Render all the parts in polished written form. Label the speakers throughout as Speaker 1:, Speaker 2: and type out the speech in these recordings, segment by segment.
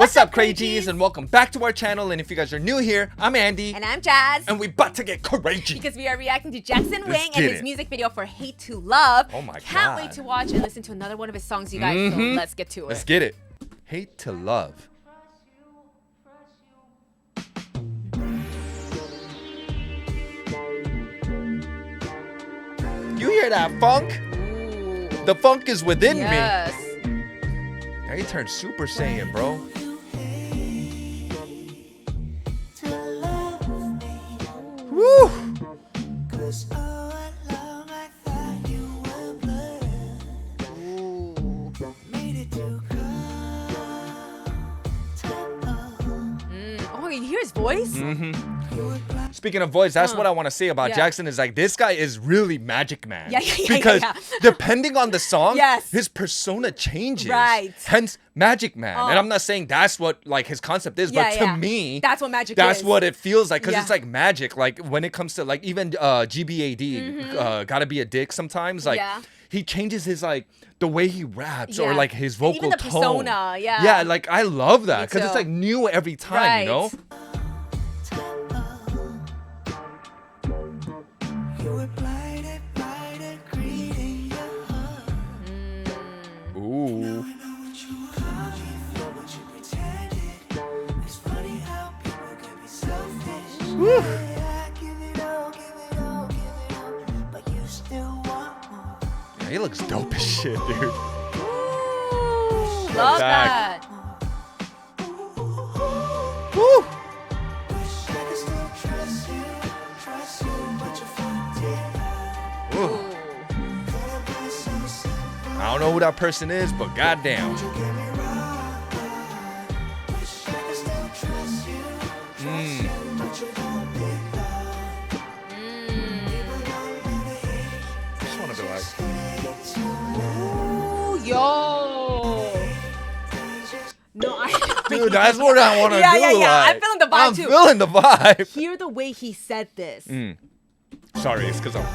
Speaker 1: What's up, Crazies? And welcome back to our channel. And if you guys are new here, I'm Andy.
Speaker 2: And I'm Jazz.
Speaker 1: And we about to get crazy.
Speaker 2: Because we are reacting to Jackson Wang and his music video for Hate to Love.
Speaker 1: Oh my God.
Speaker 2: Can't wait to watch and listen to another one of his songs, you guys. So let's get to it.
Speaker 1: Let's get it. Hate to Love. You hear that funk?
Speaker 2: Ooh.
Speaker 1: The funk is within me.
Speaker 2: Yes.
Speaker 1: Now he turned Super Saiyan, bro. Woo!
Speaker 2: Oh, you hear his voice?
Speaker 1: Speaking of voice, that's what I want to say about Jackson is like, this guy is really Magic Man. Because depending on the song, his persona changes.
Speaker 2: Right.
Speaker 1: Hence, Magic Man. And I'm not saying that's what like his concept is, but to me,
Speaker 2: that's what magic is.
Speaker 1: That's what it feels like, because it's like magic. Like when it comes to like even GBAD, Gotta Be a Dick sometimes, like he changes his like the way he raps or like his vocal
Speaker 2: even the
Speaker 1: tone.
Speaker 2: Persona,
Speaker 1: Yeah, like I love that because it's like new every time, you know? Ooh. Woo. Yeah, he looks dope as shit, dude.
Speaker 2: Ooh, love that.
Speaker 1: Woo. Ooh. I don't know who that person is, but goddamn. Just want to be like,
Speaker 2: Ooh, yo. No,
Speaker 1: dude, that's what I want to do.
Speaker 2: Yeah.
Speaker 1: Like,
Speaker 2: I'm feeling the vibe too.
Speaker 1: I'm feeling the vibe.
Speaker 2: Hear the way he said this.
Speaker 1: Sorry, it's because I'm.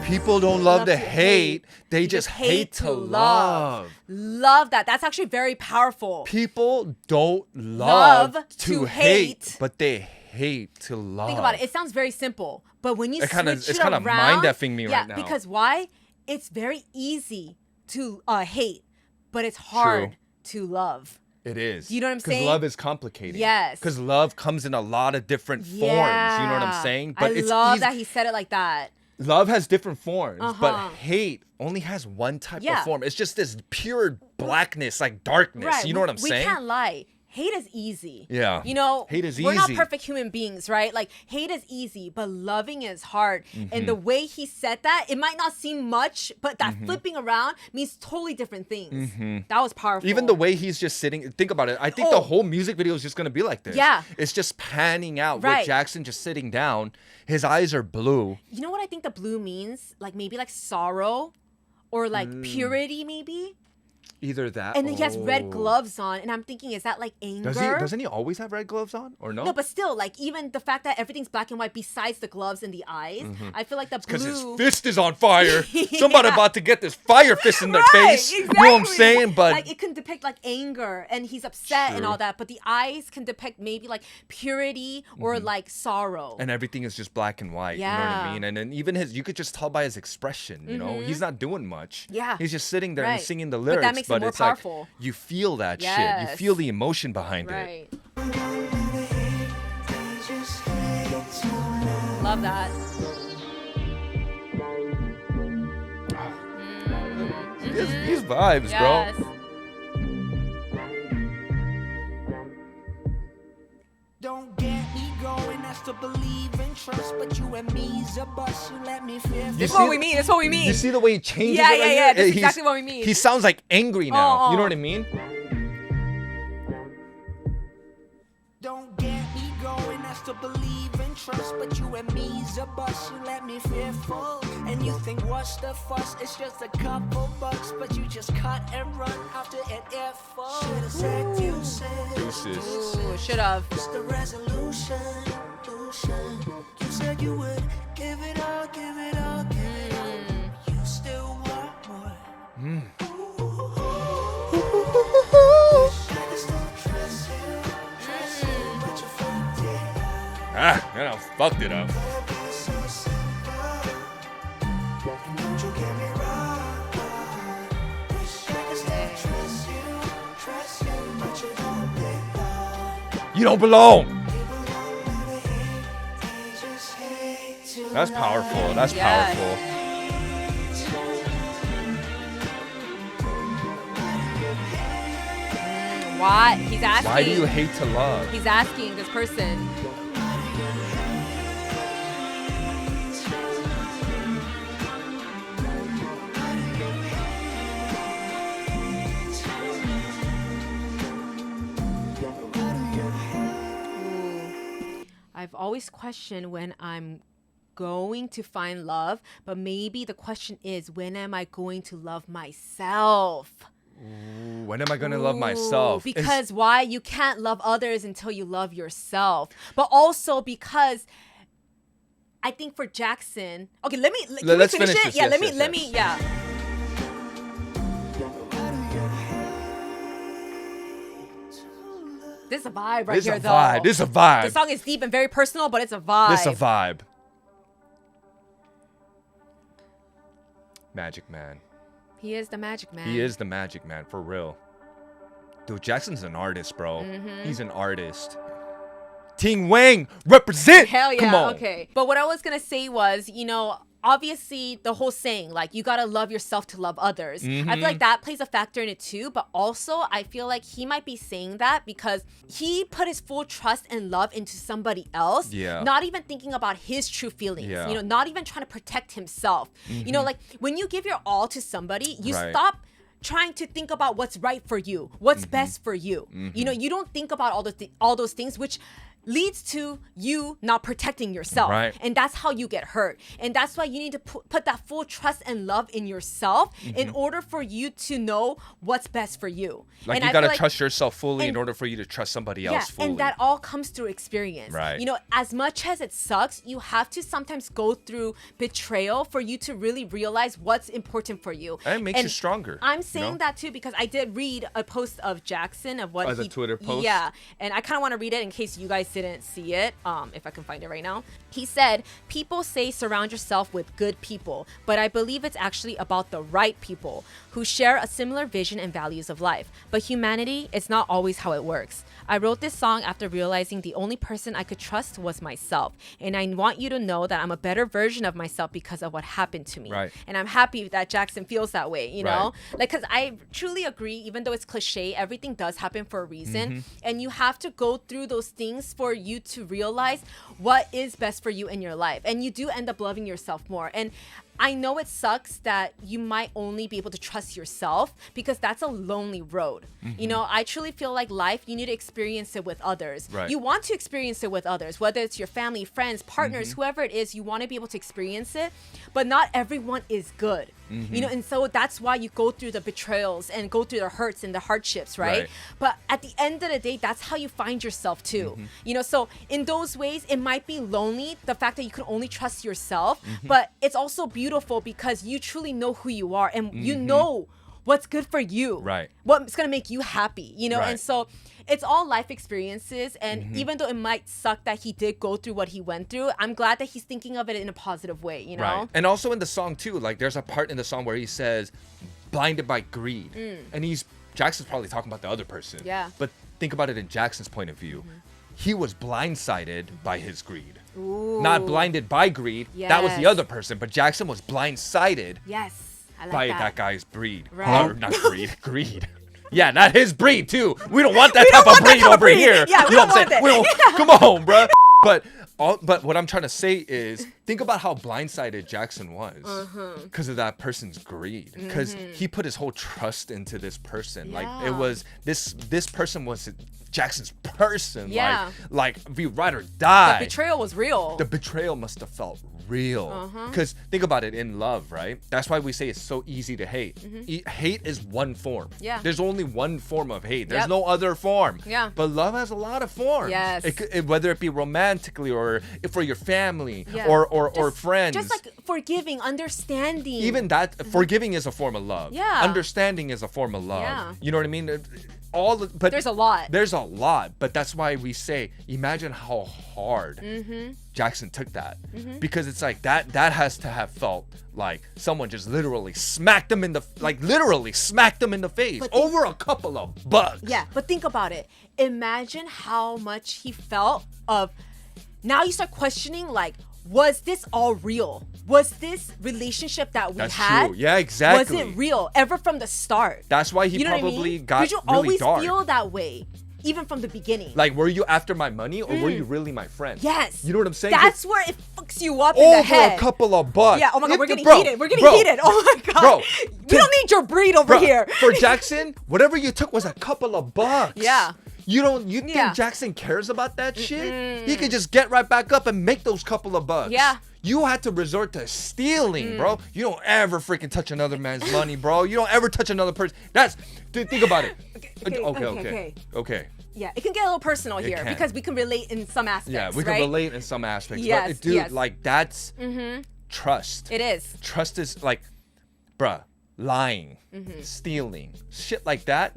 Speaker 1: People don't love to hate. They just hate to love.
Speaker 2: Love that. That's actually very powerful.
Speaker 1: People don't love to hate,
Speaker 2: hate,
Speaker 1: but they hate to love.
Speaker 2: Think about it. It sounds very simple, but when you
Speaker 1: it's
Speaker 2: switch
Speaker 1: it's
Speaker 2: it
Speaker 1: kind of
Speaker 2: around,
Speaker 1: mind-effing me right now.
Speaker 2: because why? It's very easy to hate, but it's hard to love.
Speaker 1: It is.
Speaker 2: You know what I'm saying?
Speaker 1: Because love is complicated.
Speaker 2: Yes.
Speaker 1: Because love comes in a lot of different forms. You know what I'm saying?
Speaker 2: But I love that he said it like that.
Speaker 1: Love has different forms, but hate only has one type of form. It's just this pure blackness, like darkness.
Speaker 2: Right.
Speaker 1: You know what I'm saying?
Speaker 2: We can't lie. Hate is easy.
Speaker 1: Yeah.
Speaker 2: You know,
Speaker 1: hate is
Speaker 2: we're
Speaker 1: easy.
Speaker 2: not perfect human beings, right? Like, hate is easy, but loving is hard. And the way he said that, it might not seem much, but that flipping around means totally different things. That was powerful.
Speaker 1: Even the way he's just sitting, think about it. I think the whole music video is just going to be like this.
Speaker 2: Yeah.
Speaker 1: It's just panning out with Jackson just sitting down. His eyes are blue.
Speaker 2: You know what I think the blue means? Like maybe like sorrow or like purity maybe?
Speaker 1: Either that
Speaker 2: and then he has red gloves on, and I'm thinking, is that like anger?
Speaker 1: Doesn't he always have red gloves on, or no?
Speaker 2: No, but still, like even the fact that everything's black and white besides the gloves and the eyes, I feel like the blue.
Speaker 1: Because his fist is on fire. Somebody about to get this fire fist in their face.
Speaker 2: Exactly.
Speaker 1: You know what I'm saying? But
Speaker 2: like it can depict like anger, and he's upset and all that. But the eyes can depict maybe like purity or like sorrow.
Speaker 1: And everything is just black and white. You know what I mean? And then even you could just tell by his expression. You know, he's not doing much.
Speaker 2: Yeah,
Speaker 1: he's just sitting there and singing the lyrics.
Speaker 2: But that makes it more powerful.
Speaker 1: Like, you feel that shit. You feel the emotion behind it.
Speaker 2: Love that.
Speaker 1: These vibes, bro.
Speaker 3: Don't get me going, I still believe in trust, but you and me's a bus, you let me feel.
Speaker 2: That's what we mean. That's what we mean.
Speaker 1: You see the way he changes it
Speaker 2: yeah.
Speaker 1: here?
Speaker 2: That's exactly what we mean.
Speaker 1: He sounds like angry now. You know what I mean?
Speaker 3: Don't get me going, I still believe in trust, but you and me's a bus, you let me fearful. And you think what's the fuss? It's just a couple bucks, but you just cut and run after an airfall. Should've said you said.
Speaker 1: Deuces.
Speaker 2: Ooh, should've.
Speaker 3: It's the resolution. You said you would give it all, give it all, give it all. You still want
Speaker 1: fucked it up. You don't belong. That's powerful. That's powerful.
Speaker 2: What? He's asking.
Speaker 1: Why do you hate to love?
Speaker 2: He's asking this person. I've always questioned when I'm going to find love, but maybe the question is, when am I going to love myself?
Speaker 1: Ooh, when am I going to love myself?
Speaker 2: Because why? You can't love others until you love yourself. But also because I think for Jackson, okay, let's finish it.
Speaker 1: This.
Speaker 2: Yeah,
Speaker 1: yes,
Speaker 2: let me. This is a vibe right here, though.
Speaker 1: This is a vibe.
Speaker 2: The song is deep and very personal, but it's a vibe.
Speaker 1: This is a vibe. Magic Man.
Speaker 2: He is the magic man.
Speaker 1: He is the magic man, for real. Dude, Jackson's an artist, bro. He's an artist. Ting Wang, represent!
Speaker 2: Hell yeah,
Speaker 1: come on.
Speaker 2: okay. But what I was going to say was, obviously the whole saying, like, you gotta love yourself to love others. I feel like that plays a factor in it too, but also I feel like he might be saying that because he put his full trust and love into somebody else, not even thinking about his true feelings, not even trying to protect himself. Like when you give your all to somebody, you stop trying to think about what's right for you, what's best for you. You don't think about all those things, which leads to you not protecting yourself.
Speaker 1: Right.
Speaker 2: And that's how you get hurt. And that's why you need to put that full trust and love in yourself in order for you to know what's best for you.
Speaker 1: Like,
Speaker 2: and
Speaker 1: you gotta trust yourself fully in order for you to trust somebody else fully.
Speaker 2: And that all comes through experience.
Speaker 1: Right.
Speaker 2: As much as it sucks, you have to sometimes go through betrayal for you to really realize what's important for you.
Speaker 1: And it makes you stronger.
Speaker 2: I'm saying that too because I did read a post of Jackson of what
Speaker 1: the Twitter post?
Speaker 2: Yeah. And I kind of want to read it in case you guys didn't see it, if I can find it right now. He said, people say surround yourself with good people, but I believe it's actually about the right people who share a similar vision and values of life. But humanity is not always how it works. I wrote this song after realizing the only person I could trust was myself. And I want you to know that I'm a better version of myself because of what happened to me.
Speaker 1: Right.
Speaker 2: And I'm happy that Jackson feels that way, you know?
Speaker 1: Right.
Speaker 2: Like, because I truly agree, even though it's cliche, everything does happen for a reason. And you have to go through those things for you to realize what is best for you in your life. And you do end up loving yourself more. And I know it sucks that you might only be able to trust yourself because that's a lonely road. I truly feel like life, you need to experience it with others.
Speaker 1: Right.
Speaker 2: You want to experience it with others, whether it's your family, friends, partners, whoever it is, you want to be able to experience it, but not everyone is good. And so that's why you go through the betrayals and go through the hurts and the hardships, right? But at the end of the day, that's how you find yourself too. So in those ways, it might be lonely, the fact that you can only trust yourself, but it's also beautiful because you truly know who you are and you know what's good for you,
Speaker 1: right?
Speaker 2: What's gonna make you happy,
Speaker 1: Right.
Speaker 2: And so it's all life experiences. And even though it might suck that he did go through what he went through, I'm glad that he's thinking of it in a positive way, you know?
Speaker 1: Right. And also in the song too, like there's a part in the song where he says, blinded by greed. And Jackson's probably talking about the other person.
Speaker 2: Yeah.
Speaker 1: But think about it in Jackson's point of view. He was blindsided by his greed.
Speaker 2: Ooh.
Speaker 1: Not blinded by greed. That was the
Speaker 2: Yes.
Speaker 1: other person. But Jackson was blindsided
Speaker 2: Yes, I like
Speaker 1: by
Speaker 2: that.
Speaker 1: that guy's breed.
Speaker 2: Right.
Speaker 1: Or not greed. Greed. Yeah, not his breed too. We don't want that type of breed over here.
Speaker 2: Yeah, we
Speaker 1: you know
Speaker 2: don't
Speaker 1: what I'm saying?
Speaker 2: want
Speaker 1: We
Speaker 2: it.
Speaker 1: don't, come on, bro. But what I'm trying to say is, think about how blindsided Jackson was because of that person's greed. Because he put his whole trust into this person. Like it was this person was Jackson's person.
Speaker 2: Yeah.
Speaker 1: Like be ride or die.
Speaker 2: The betrayal was real.
Speaker 1: The betrayal must have felt real. Because think about it, in love, right? That's why we say it's so easy to hate. Hate is one form.
Speaker 2: Yeah.
Speaker 1: There's only one form of hate. There's
Speaker 2: Yep.
Speaker 1: no other form.
Speaker 2: Yeah.
Speaker 1: But love has a lot of forms.
Speaker 2: Yes.
Speaker 1: Whether it be romantically or for your family
Speaker 2: Yeah.
Speaker 1: or friends.
Speaker 2: Just like forgiving, understanding.
Speaker 1: Even that, forgiving is a form of love.
Speaker 2: Yeah.
Speaker 1: Understanding is a form of love.
Speaker 2: Yeah.
Speaker 1: You know what I mean? but
Speaker 2: there's a lot.
Speaker 1: There's a lot, but that's why we say, imagine how hard Jackson took that, because it's like that has to have felt like someone just literally smacked him in the face over a couple of bucks.
Speaker 2: Yeah, but think about it. Imagine how much he felt of. Now you start questioning, like, was this all real? Was this relationship that we had?
Speaker 1: True. Yeah, exactly.
Speaker 2: Was it real ever from the start?
Speaker 1: That's why he probably got
Speaker 2: Did you
Speaker 1: really
Speaker 2: always
Speaker 1: dark.
Speaker 2: feel that way, even from the beginning?
Speaker 1: Like, were you after my money or were you really my friend?
Speaker 2: Yes.
Speaker 1: You know what I'm saying?
Speaker 2: That's where it fucks you up in the head.
Speaker 1: Over a couple of bucks.
Speaker 2: Yeah, oh my God, we're getting heated. We're getting heated. Oh my God.
Speaker 1: Bro.
Speaker 2: We don't need your breed over here.
Speaker 1: For Jackson, whatever you took was a couple of bucks.
Speaker 2: Yeah.
Speaker 1: You think Jackson cares about that shit? He could just get right back up and make those couple of bucks.
Speaker 2: Yeah.
Speaker 1: You had to resort to stealing, bro. You don't ever freaking touch another man's money, bro. You don't ever touch another person. Think about it. Okay.
Speaker 2: Yeah, it can get a little personal here because we can relate in some aspects.
Speaker 1: Yeah, we can relate in some aspects.
Speaker 2: Yes,
Speaker 1: but dude,
Speaker 2: yes.
Speaker 1: like that's trust.
Speaker 2: It is.
Speaker 1: Trust is like, bruh, lying, stealing, shit like that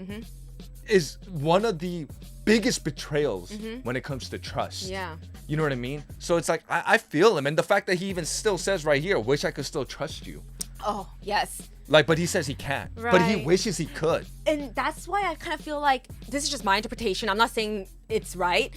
Speaker 1: is one of the biggest betrayals when it comes to trust.
Speaker 2: Yeah.
Speaker 1: You know what I mean? So it's like, I feel him. And the fact that he even still says right here, wish I could still trust you.
Speaker 2: Oh, yes.
Speaker 1: Like, but he says he can't.
Speaker 2: Right.
Speaker 1: But he wishes he could.
Speaker 2: And that's why I kind of feel like, this is just my interpretation. I'm not saying it's right.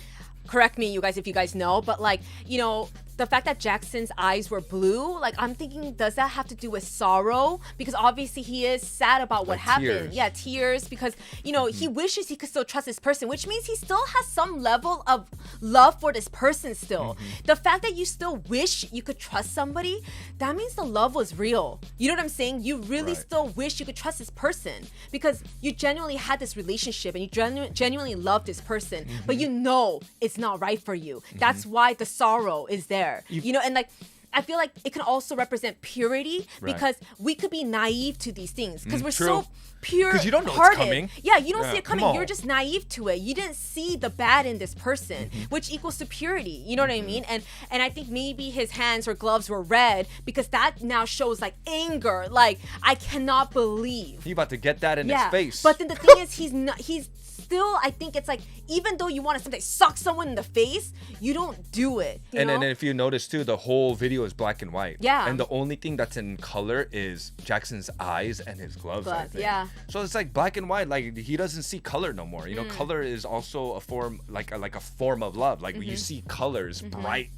Speaker 2: Correct me, you guys, if you guys know. But like, you know, the fact that Jackson's eyes were blue, like I'm thinking, does that have to do with sorrow? Because obviously he is sad about what happened.
Speaker 1: Tears.
Speaker 2: Yeah, tears, because, you know, he wishes he could still trust this person, which means he still has some level of love for this person still. The fact that you still wish you could trust somebody, that means the love was real. You know what I'm saying? You really still wish you could trust this person because you genuinely had this relationship and you genuinely love this person, but you know it's not right for you. That's why the sorrow is there. You know, and like I feel like it can also represent purity because we could be naive to these things because we're so pure.
Speaker 1: Because you don't know it's coming.
Speaker 2: Yeah, you don't see it coming.
Speaker 1: come
Speaker 2: You're
Speaker 1: on.
Speaker 2: just naive to it. You didn't see the bad in this person, which equals to purity. You know what I mean? And I think maybe his hands or gloves were red because that now shows like anger. Like I cannot believe.
Speaker 1: He about to get that in his face.
Speaker 2: But then the thing is, he's still, I think it's like, even though you want to sometimes sock someone in the face, you don't do it. You
Speaker 1: And
Speaker 2: know?
Speaker 1: then if you notice too, the whole video is black and white.
Speaker 2: Yeah.
Speaker 1: And the only thing that's in color is Jackson's eyes and his gloves. I think.
Speaker 2: Yeah.
Speaker 1: So it's like black and white. Like he doesn't see color no more. You know, color is also a form, like a form of love. Like when you see colors, bright.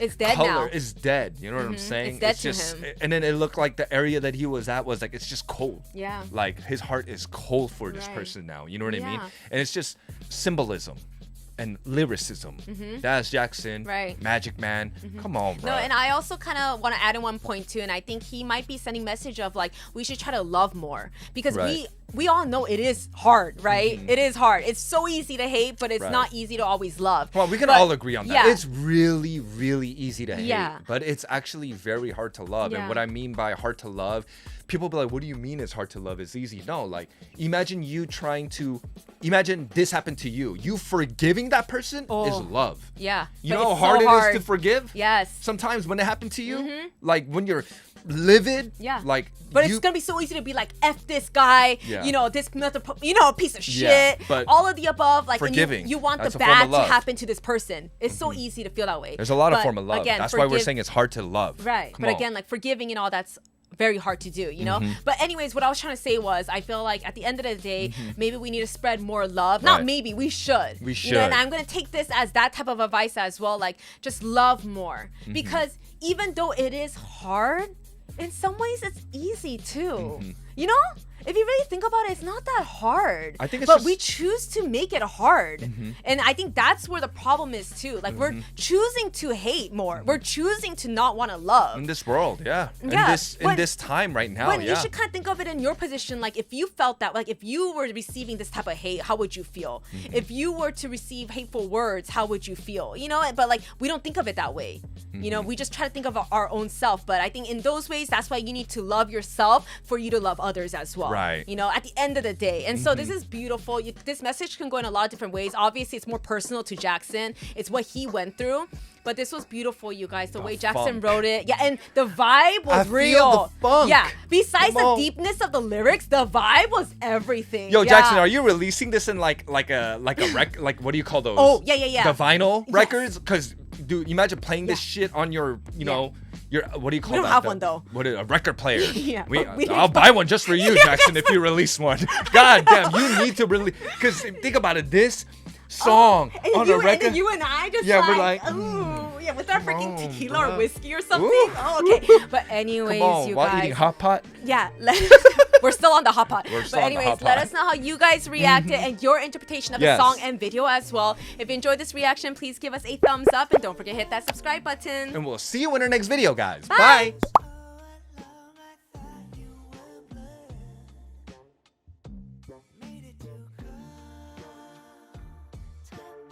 Speaker 2: It's dead
Speaker 1: color
Speaker 2: now.
Speaker 1: is dead. You know what I'm saying?
Speaker 2: It's dead to
Speaker 1: just,
Speaker 2: him.
Speaker 1: And then it looked like the area that he was at was like it's just cold.
Speaker 2: Yeah.
Speaker 1: Like his heart is cold for this person now. You know what I mean?
Speaker 2: Yeah.
Speaker 1: And it's just symbolism and lyricism. That's Jackson.
Speaker 2: Right.
Speaker 1: Magic Man. Come on, bro.
Speaker 2: No, and I also kind of want to add in one point too, and I think he might be sending message of like we should try to love more because we all know it is hard, right? It is hard. It's so easy to hate, but it's not easy to always love.
Speaker 1: Well, we can all agree on that.
Speaker 2: Yeah.
Speaker 1: It's really, really easy to hate,
Speaker 2: Yeah.
Speaker 1: but it's actually very hard to love.
Speaker 2: Yeah.
Speaker 1: And what I mean by hard to love, people be like, what do you mean it's hard to love? It's easy. No, like imagine this happened to you. You forgiving that person is love.
Speaker 2: Yeah.
Speaker 1: You
Speaker 2: but
Speaker 1: know
Speaker 2: it's
Speaker 1: how hard
Speaker 2: so
Speaker 1: it is to forgive?
Speaker 2: Yes.
Speaker 1: Sometimes when it happened to you, like when you're livid, like
Speaker 2: but it's gonna be so easy to be like F this guy,
Speaker 1: Yeah.
Speaker 2: you know, this piece of shit,
Speaker 1: Yeah, but
Speaker 2: all of the above, like
Speaker 1: forgiving,
Speaker 2: and you want
Speaker 1: that's
Speaker 2: the
Speaker 1: a form
Speaker 2: bad
Speaker 1: of
Speaker 2: to
Speaker 1: love.
Speaker 2: happen to this person. It's so easy to feel that way.
Speaker 1: There's a lot of
Speaker 2: But
Speaker 1: form of love.
Speaker 2: again,
Speaker 1: That's why we're saying it's hard to love.
Speaker 2: Right.
Speaker 1: Come
Speaker 2: But
Speaker 1: on.
Speaker 2: again, like forgiving and all that's very hard to do, you know? But anyways, what I was trying to say was I feel like at the end of the day, maybe we need to spread more love. Not
Speaker 1: Right.
Speaker 2: maybe, we should.
Speaker 1: We
Speaker 2: You know, and
Speaker 1: should.
Speaker 2: I'm going to take this as that type of advice as well. Like just love more. Because even though it is hard, in some ways it's easy too. You know? If you really think about it, it's not that hard.
Speaker 1: I think it's
Speaker 2: but
Speaker 1: just-
Speaker 2: we choose to make it hard. And I think that's where the problem is too. Like we're choosing to hate more. We're choosing to not want to love.
Speaker 1: In this world, yeah.
Speaker 2: Yeah,
Speaker 1: In this time right now,
Speaker 2: When
Speaker 1: yeah.
Speaker 2: you should kind of think of it in your position, like if you felt that, like if you were receiving this type of hate, how would you feel? If you were to receive hateful words, how would you feel? You know, but like we don't think of it that way. You know, we just try to think of our own self. But I think in those ways, that's why you need to love yourself for you to love others as well.
Speaker 1: Right.
Speaker 2: You know, at the end of the day. And so this is beautiful. This message can go in a lot of different ways. Obviously, it's more personal to Jackson. It's what he went through. But this was beautiful, you guys. The way Jackson wrote it. Yeah, and the vibe was real.
Speaker 1: Feel the funk.
Speaker 2: Yeah. Besides the deepness of the lyrics, the vibe was everything.
Speaker 1: Yo, Jackson, are you releasing this in like a like what do you call those?
Speaker 2: Oh, yeah.
Speaker 1: The vinyl records? Because dude, imagine playing this shit on your, you know, your what do you call that?
Speaker 2: We don't have one though.
Speaker 1: What a record player.
Speaker 2: Yeah.
Speaker 1: I'll buy one just for you, Jackson, if you release one. God damn, you need to release. Because think about it, this song on a record.
Speaker 2: And you and I just
Speaker 1: we're like,
Speaker 2: ooh, yeah, with our freaking tequila or whiskey or something.
Speaker 1: Ooh.
Speaker 2: Oh, okay. But anyways,
Speaker 1: Come on,
Speaker 2: you
Speaker 1: while
Speaker 2: guys.
Speaker 1: eating hot pot.
Speaker 2: Yeah, we're still on the hot pot.
Speaker 1: We're still
Speaker 2: But
Speaker 1: on the
Speaker 2: anyways,
Speaker 1: hot
Speaker 2: let
Speaker 1: pot.
Speaker 2: us know how you guys reacted and your interpretation of the
Speaker 1: Yes.
Speaker 2: song and video as well. If you enjoyed this reaction, please give us a thumbs up and don't forget to hit that subscribe button.
Speaker 1: And we'll see you in our next video, guys.
Speaker 2: Bye.
Speaker 1: Bye.